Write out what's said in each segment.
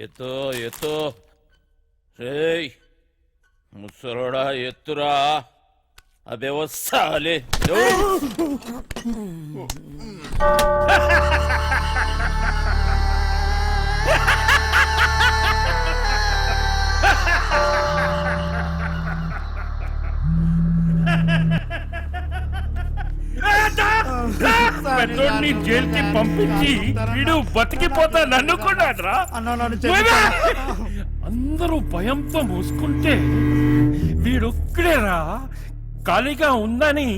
ఎత్తో ఎత్తో రేయ్ ముసలోడా ఎత్తురా అబే వస్తాలే పెద్దోడిని జైలుకి పంపించి వీడు బతికిపోతా నన్నుకున్నాడ్రా. అందరూ భయంతో మూసుకుంటే వీడొక్కడేరా ఖాళీగా ఉందని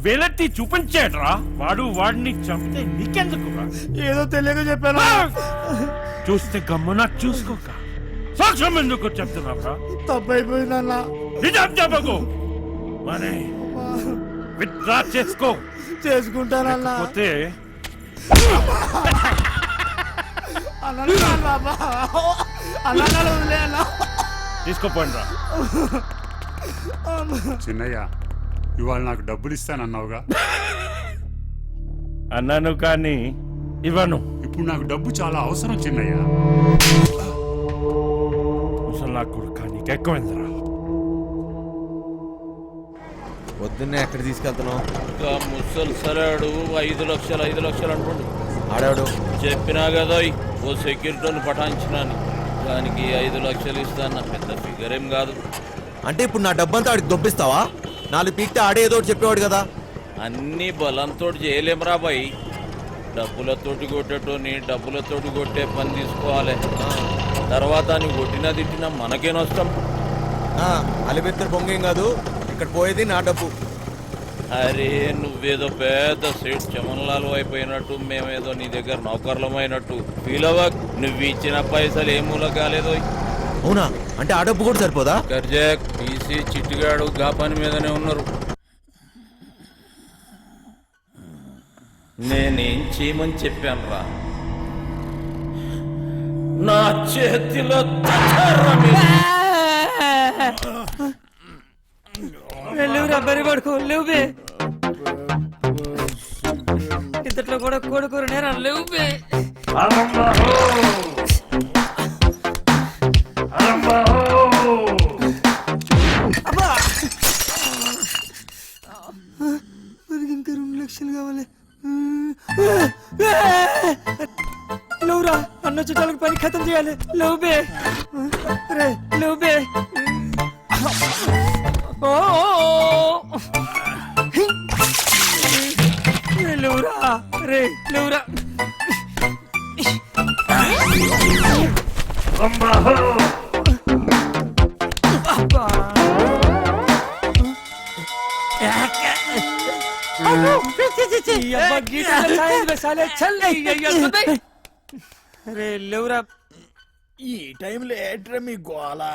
వేలెత్తి చూపించాడ్రా. వాడిని చంపితే నీకెందుకురా? ఏదో తెలియక చెప్పాను. చూస్తే గమ్మున చూసుకోక సాక్ష్యం ఎందుకు చెప్తున్నావురా? తప్పైపోయిందన్నా. నిజం చెప్పకు మరి విత్డ్రా చేసుకో. చేసుకుంటానన్నా. పోతే తీసుకోపోండి రా. చిన్నయ్య ఇవాళ నాకు డబ్బులు ఇస్తానన్నావుగా. అన్నాను కానీ ఇవ్వను. ఇప్పుడు నాకు డబ్బు చాలా అవసరం చిన్నయ్య. ముసలా కొడుకా నీకెక్కువైందిరా. పొద్దున్నే ఎక్కడ తీసుకెళ్తున్నావు? ముసలి సరాడు 5 లక్షలు అనుకోండి. ఆడాడు చెప్పినా కదా ఓ సెక్యూరిటీని పటాయించినాను. దానికి 5 లక్షలు ఇస్తాను. పెద్ద ఫిగర్ ఏం కాదు. అంటే ఇప్పుడు నా డబ్బంతా ఆడికి దొబ్బిస్తావా? 4 పీక్తే ఆడే ఏదో ఒకటి చెప్పేవాడు కదా. అన్ని బలంతో చేయలేమరా బాయ్. డబ్బులతోటి కొట్టేటోని డబ్బులతోటి కొట్టే పని తీసుకోవాలి. తర్వాత నీ కొట్టినా తిట్టినా మనకే నష్టం. అలిబెత్తరు బొంగేం కాదు. ఇక్కడ పోయేది నా డబ్బు. అరే నువ్వేదో పెద్ద సేట్ చమన్లాలు అయిపోయినట్టు మేమేదో నీ దగ్గర నౌకర్లమైనట్టు ఫీల్ అవ్వక్. నువ్వు ఇచ్చిన పైసలు ఏ మూల కాలేదో. అవునా? అంటే ఆ డబ్బు కూడా సరిపోదా? గర్జాక్ పీసీ చిట్టిగాడు గా పని మీదనే ఉన్నారు. నేనేం చేయమని చెప్పాను రా? నా చేతిలో లేవురా బరి పడుకో. లేవు బే. ఇంతట్లో కూడా కొడుకు నేరా. లేవు బే. మనకి ఇంకా 2 లక్షలు కావాలి. లేవురా. అన్న చుట్టాలకు పని ఖతం చేయాలి. లేవు బే. రే లేవు బే. లేవురా. రే లేవురా. రే లేవురా. ఈ టైంలో ఏట్రా మీ గోలా?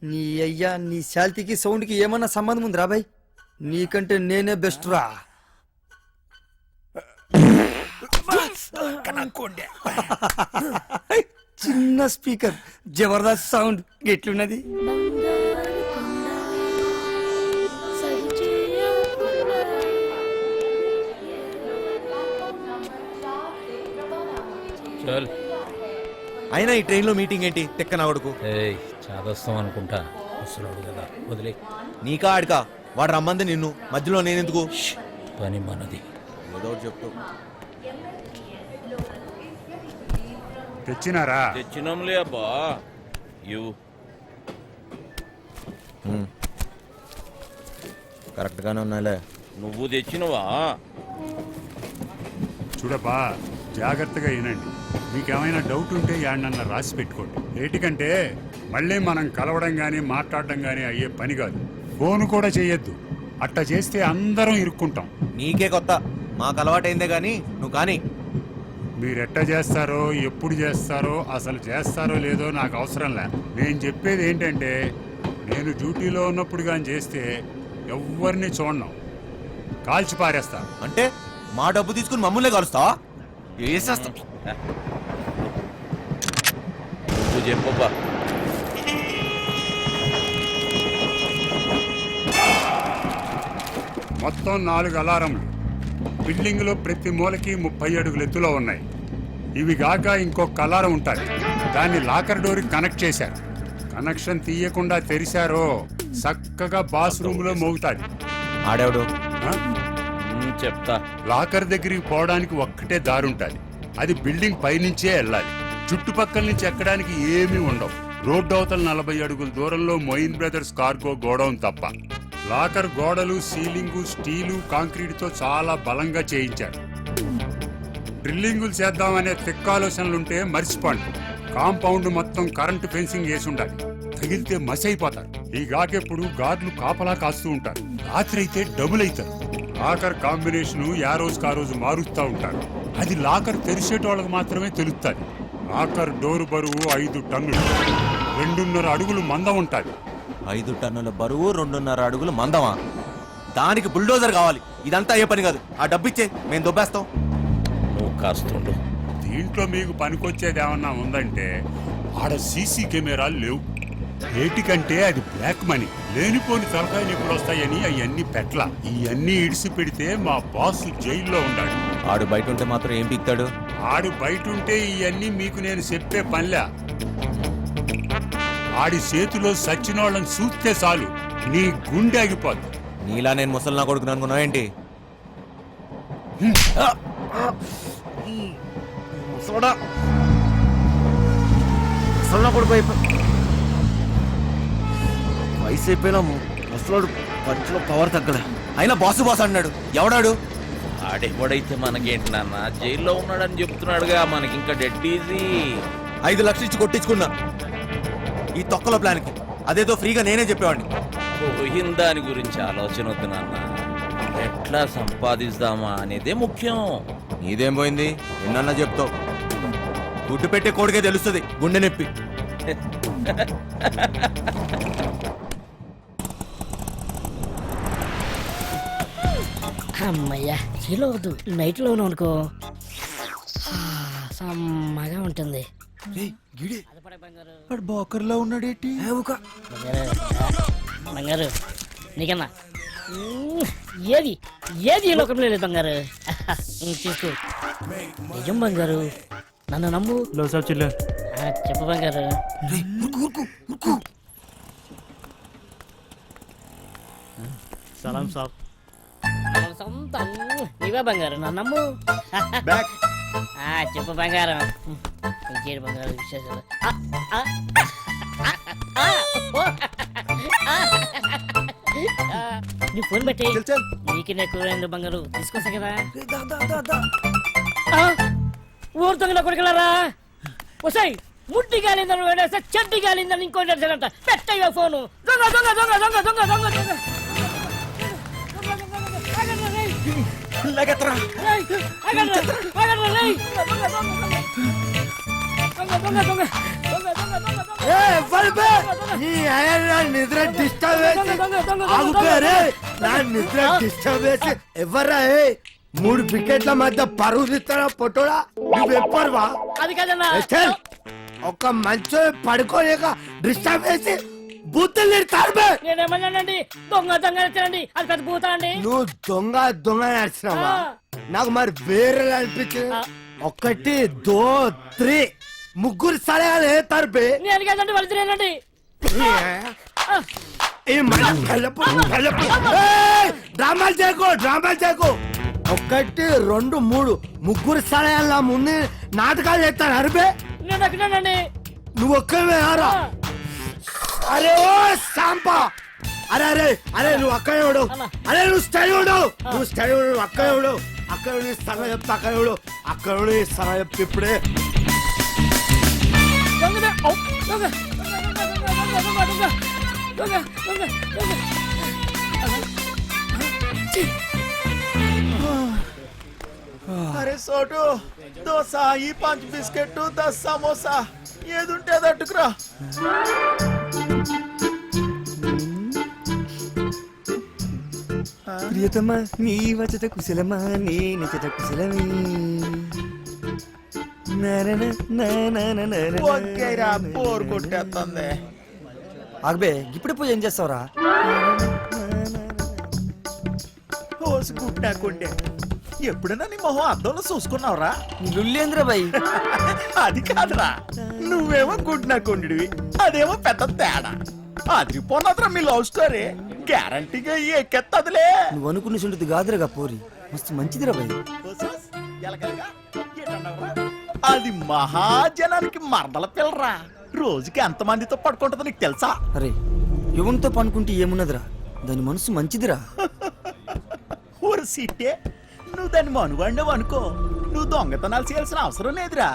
నీ అయ్యా నీ శాల్తీకి సౌండ్కి ఏమన్నా సంబంధం ఉందిరా బాయ్? నీకంటే నేనే బెస్ట్ రా. చిన్న స్పీకర్ జబర్దస్త్ సౌండ్ ఎట్లున్నది? అయినా ఈ ట్రైన్లో మీటింగ్ ఏంటి? తెక్క నా కొడుకు. చాదస్తాం అనుకుంటా. ముసలోడు కదా వదిలే. నీకా ఆడికా? వాడు రమ్మంది నిన్ను. మధ్యలో నేనెందుకు? పని మనది. ఏదో ఒకటి చెప్తూ. తెచ్చినారా? తెచ్చినాంలే అబ్బా. కరెక్ట్ గానే ఉన్నాలే. నువ్వు తెచ్చినవా? చూడబ్బా జాగ్రత్తగా వినండి. మీకేమైనా డౌట్ ఉంటే యాడనన్నా రాసి పెట్టుకోండి. ఏటికంటే మళ్ళీ మనం కలవడం కానీ మాట్లాడడం కానీ అయ్యే పని కాదు. ఫోన్ కూడా చేయొద్దు. అట్టా చేస్తే అందరం ఇరుక్కుంటాం. నీకే కొత్త. మాకు అలవాటైందే కానీ నువ్వు కానీ. మీరెట్ట చేస్తారో ఎప్పుడు చేస్తారో అసలు చేస్తారో లేదో నాకు అవసరంలే. నేను చెప్పేది ఏంటంటే నేను డ్యూటీలో ఉన్నప్పుడు కానీ చేస్తే ఎవరిని చూడను, కాల్చి పారేస్తా. అంటే మా డబ్బు తీసుకుని మమ్మల్నే కలుస్తావా? వేసేస్తా. నువ్వు చెప్పబ్బా. మొత్తం 4 అలారంలు బిల్డింగ్లో ప్రతి మూలకి 30 అడుగుల ఎత్తులో ఉన్నాయి. ఇవి గాక ఇంకో కలారం ఉంటుంది. దాన్ని లాకర్ డోర్కి కనెక్ట్ చేశారు. కనెక్షన్ తీయకుండా తెరిచారో చక్కగా బాస్ రూమ్ లో మోగుతాది. ఆడేవాడు ఆ? చెప్తా. లాకర్ దగ్గరికి పోవడానికి ఒక్కటే దారుంటది. అది బిల్డింగ్ పైనుంచే వెళ్ళాలి. చుట్టుపక్కల నుంచి ఎక్కడానికి ఏమీ ఉండవు. రోడ్డు అవతల 40 అడుగుల దూరంలో మొయిన్ బ్రదర్స్ కార్గో గోడౌన్ తప్ప. లాకర్ గోడలు, సీలింగు స్టీలు, కాంక్రీట్ తో చాలా బలంగా చేయించారు. డ్రిల్లింగులు చేద్దామనే తిక్క ఆలోచనలుంటే మర్చిపోండి. కాంపౌండ్ మొత్తం కరెంటు ఫెన్సింగ్ వేసి ఉండాలి. తగిలితే మసి అయిపోతారు. ఈ గాకెప్పుడు గార్డులు కాపలా కాస్తూ ఉంటారు. రాత్రి అయితే డబుల్ అవుతారు. లాకర్ కాంబినేషన్ ఆ రోజుకి ఆ రోజు మారుస్తూ ఉంటారు. అది లాకర్ తెరిచేటోళ్ళకి మాత్రమే తెలుస్తుంది. లాకర్ డోరు బరువు 5 టన్నులు, 2.5 అడుగులు మందం ఉంటుంది. 5 టన్నుల బరువు, 2.5 అడుగులు మందమా? దానికి బుల్డోజర్ కావాలి. ఇదంతా అయ్యే పని కాదు. ఆ డబ్బిచ్చే మేము దొబ్బేస్తాం. నువ్వు కాస్తుండు. దీంట్లో మీకు పనికొచ్చేది ఏమన్నా ఉందంటే ఆడ సీసీ కెమెరాలు లేవు. ఏటికంటే అది బ్లాక్ మనీ. లేనిపోని తలకాయలు ఎప్పుడు వస్తాయని అవన్నీ పెట్ల. ఇవన్నీ ఇడిసి పెడితే మా బాస్ జైల్లో ఉండాడు. ఆడు బయట ఉంటే మాత్రం ఏం పీక్తాడు? ఆడు బయట ఉంటే ఇవన్నీ మీకు నేను చెప్పే పనిలే. ఆడి చేతిలో సచ్చినోళ్ళని చూస్తే చాలు నీ గుండె ఆగిపోద్ది. నీలా నేను ముసలినా కొడుకుని అనుకున్నావు ఏంటి? వయసు అయిపోయినా ముసలోడు పంచులో పవర్ తగ్గలే. అయినా బాసు బాస్ అన్నాడు. ఎవడాడు? ఆడెవడైతే మనకేంటి నాన్న, జైల్లో ఉన్నాడని చెప్తున్నాడుగా. మనకి ఇంకా డెడ్ ఈజీ. 5 లక్షలు ఇచ్చి కొట్టించుకున్నా ఈ తొక్కల ప్లాన్కి. అదేదో ఫ్రీగా నేనే చెప్పేవాడిని. పోయిన దాని గురించి ఆలోచన వద్దు నాన్న. ఎట్లా సంపాదిస్తామా అనేదే ముఖ్యం. నీదేం పోయింది? ఎన్నన్నా చెప్తావు. గుడ్డు పెట్టే కోడికే తెలుస్తుంది గుండె నొప్పి. అమ్మయ్యా, చీలో వద్దు, నైట్లో అనుకో సమ్మగా ఉంటుంది. బోకర్లో ఉన్నాడేటి? బంగారు నీకన్నా ఏది ఏది ఈ లోకంలో లేదు బంగారు. తీసుకో. నిజం బంగారు, నన్ను నమ్ము. చెప్పు బంగారు. సలాం సాబ్. సొంతం నీవే బంగారు, నన్ను నమ్ము. చెప్పు బంగారం. ఇంకేడు బంగారు విశేషాలు? నీ ఫోన్ పెట్టి నీకు కూర బంగారు తీసుకొస్తా కదా. ఊరుతుంది కొడుకులారా. వసాయి ముట్టి గాలిందని వేడేస్తే చెడ్డి గాలిందని ఇంకోటి నడిచాడంట. పెట్టయ్యా ఫోను. దొంగ దొంగ దొంగ దొంగ దొంగ దొంగ దొంగ. నిద్ర డిస్టర్బ్ ఆగుపోయారే. నా నిద్ర డిస్టర్బ్ చేసి ఎవర్రా? 3 వికెట్ల మధ్య పరుగు తీస్తారా పొట్టోడా? నువ్వు ఎప్పరువా? అది కదన్నా. ఒక మంచి పడుకోలేక డిస్టర్బ్ చేసి బూతులు తిడతారు. నేనేమన్నానండి? దొంగ దొంగ నడిచానండి. అది పెద్ద భూతా అండి. నువ్వు దొంగ దొంగ నడిచినావా? నాకు మరి వేరే అనిపించింది. 1 2 3 ముగ్గురు సలహాలు వేస్తారు బే. నేను కదండి వాళ్ళు తినేనండి. డ్రామాలు చేయకు, డ్రామాలు చేయకు. 1 2 3 ముగ్గురు సలహాల ముందు నాటకాలు చేస్తారు అరిబే. నేను ఎక్కడానండి. నువ్వు ఒక్కవే ఆరా. అరే ఓ సాంపా. అరే అరే అరే నువ్వు అక్కడ ఎవడు? అరే నువ్వు స్టడీ ఉండవు. నువ్వు స్టడీ ఉండవు. అక్కడ ఎవడు? అక్కడ సగం చెప్తా. అక్కడ ఎవడు? అక్కడ సగం చెప్తా. ఇప్పుడే అరే సోటు దోశ, ఈ 5 బిస్కెట్, 10 సమోసా, ఏదుంటే అట్టుకురా. ప్రియతమా నీ వచ్చట కుశలమా, నీ నిచట కుశలమీ. ఓకేరా, బోర్ కొట్టేస్తుంది. ఆగబే, ఇప్పుడు పోయి ఏం చేస్తావురా? హోస్ గుడ్డాకుండే ఎప్పుడైనా నీ మొహం అద్దంలో చూసుకున్నావురా? లుల్లేంద్ర బాయ్. అది కాదురా, నువ్వేమో గుడ్నా కొండివి, అదేమో పెద్ద తేడా. అదిరిపోన్నదిరా మీ లవ్ స్టోరీ. గ్యారంటీగా ఎక్కెత్తదిలే. నువ్వు అనుకున్న సుంటిది కాదురగా పోరి, మస్తు మంచిదిరా బాయ్. అది మహాజనానికి మరదల పిల్లరా. రోజుకి ఎంత మందితో పడుకుంటుందో నీకు తెలుసా? అరే యువంతో పనుకుంటే ఏమున్నదిరా, దాని మనసు మంచిదిరా. ఊరు సిట్టే, నువ్వు దాన్ని మనుగండవు అనుకో, నువ్వు దొంగతనాలు చేయాల్సిన అవసరం లేదురా.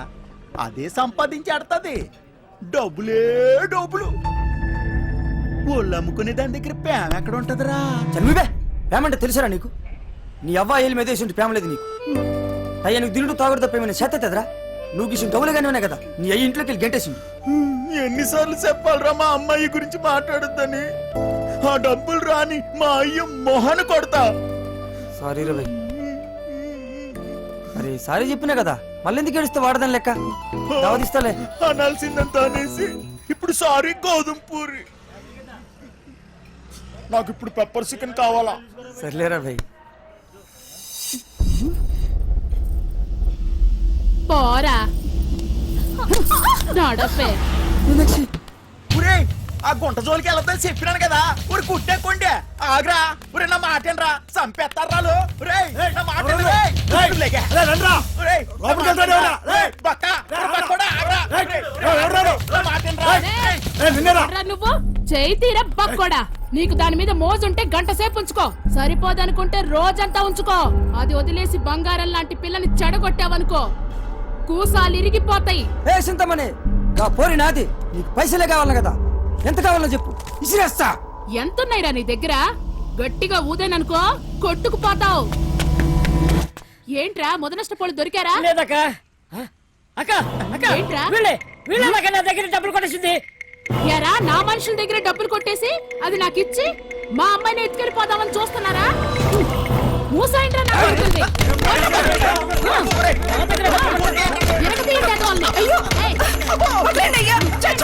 అదే సంపాదించి ఆడుతుంది. డబ్బులే డబ్బులు. ఒళ్ళు అమ్ముకునే దాని దగ్గర ప్రేమ ఎక్కడ ఉంటదిరా? చనివే ప్రేమంటే తెలుసురా నీకు? నీ అవ్వ ఏళ్ళు మీద ప్రేమ లేదు నీకు. అయ్యా నీకు దిండు తాగుడు తప్ప ఏమైనా చేతరా? నువ్వు గిసిన టౌలుగానే ఉన్నాయి కదా, నీ అయ్యి ఇంట్లోకి వెళ్ళి గంటేసిండు. ఎన్నిసార్లు చెప్పాలరా మా అమ్మాయి గురించి మాట్లాడొద్దని? ఆ డబ్బులు రాని మా అయ్య మొహన కొడతా. సారీ రా బాయ్. అరే సారీ చెప్పినా కదా, మళ్ళీ ఎందుకు ఏడుస్తే వాడదాని లెక్క. దావదిస్తాలే. అనాల్సిందంత అనేసి ఇప్పుడు సారీ గోధుమ పూరి. నాకు ఇప్పుడు పెప్పర్ చికెన్ కావాలా? సర్లేరా బాయ్. పోరా నడపే. ఒరేయ్, ఆ గుంట జోలికి వెళ్ళొద్దని చెప్పినాను కదా. ఊరి కుట్టే కొండే ఆగ్రా. ఒరే నా మాటేనరా, చంపేస్తారు రాలు. ఒరేయ్, నా మాట విను. ఒరేయ్, లేకే. ఒరేయ్, బక్క, బక్కోడా, ఆగ్రా. నా మాట వినరా. ఎర్రా నువ్వు చేయి తీర బక్కోడా. నీకు దాని మీద మోజుంటే గంట సేపు ఉంచుకో, సరిపోదనుకుంటే రోజంతా ఉంచుకో. అది వదిలేసి బంగారం లాంటి పిల్లని చెడగొట్టావనుకో, కూసాలు ఇరిగిపోతాయి. ఏ సింతమనే, గా పోరి నాది. నీకు పైసలే కావాలి కదా, ఎంత కావాలో చెప్పు, ఇసిరేస్తా. ఎంతున్నాయిరా నీ దగ్గర? గట్టిగా ఊదేననుకో కొట్టుకుపోతావు. ఏంట్రా మొదనష్టపోళ్ళు దొరికారా? లేదక్క. అక్క అక్క ఏంట్రా? వీళ్ళ నా దగ్గర డబ్బులు కొట్టేసింది. ఎరా నా మనుషుల దగ్గర డబ్బులు కొట్టేసి అది నాకు ఇచ్చి మా అమ్మాయిని ఎత్తుకెళ్ళిపోదామని చూస్తున్నారా? మూసాయింట్రా నా కొడుకుల్ని. ఎరగదీయండి అదోల్ని. అయ్యో, ఏయ్. మూసేయండ్రా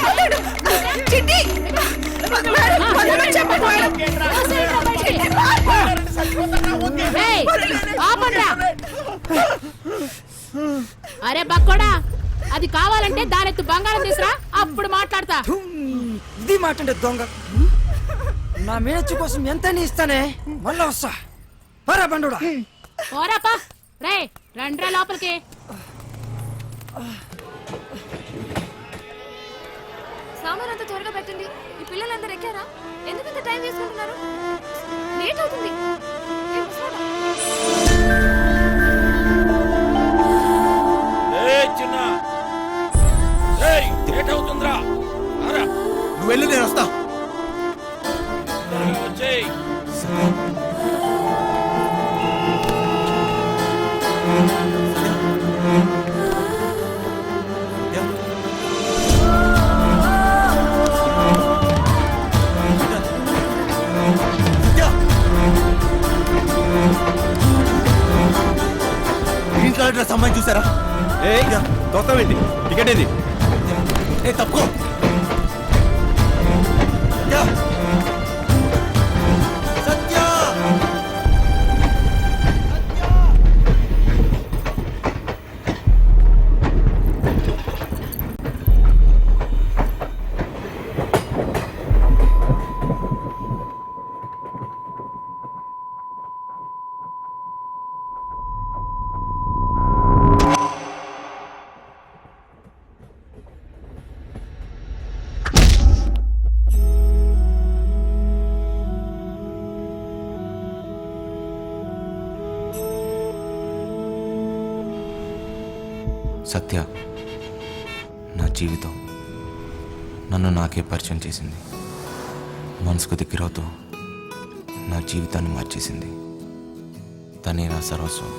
బయటికి. ఏయ్, ఆపండ్రా. అరే బక్కోడా, అది కావాలంటే దానెత్తు బంగారం తీసురా, అప్పుడు మాట్లాడతా. ఇది మాట అంటే దొంగ. నా మీనచ్చు కోసం ఎంత ఇస్తానే, మళ్ళా వస్తా. పరా బండుడా. ఓరాపా రే, రండ్రా లోపలికి. సామాన్ అంతా త్వరగా పెట్టండి. ఈ పిల్లలందరూ ఎక్కారా? ఎందుకంత టైం తీసుకుంటున్నారు? లేట్ అవుతుంది. చిన్న లేట్ అవుతుందిరా. నువ్వు వెళ్ళి నేను వస్తా. వచ్చేయ్. గ్రీన్ కలర్ డ్రెస్ అమ్మాయిని చూసారా? ఏంటి టికెట్ ఏది? ఏ తప్పుకో. సత్య సత్య నా జీవితం, నన్ను నాకే పరిచయం చేసింది. మనసుకు దగ్గరవుతూ నా జీవితాన్ని మార్చేసింది. తనే నా సర్వస్వం.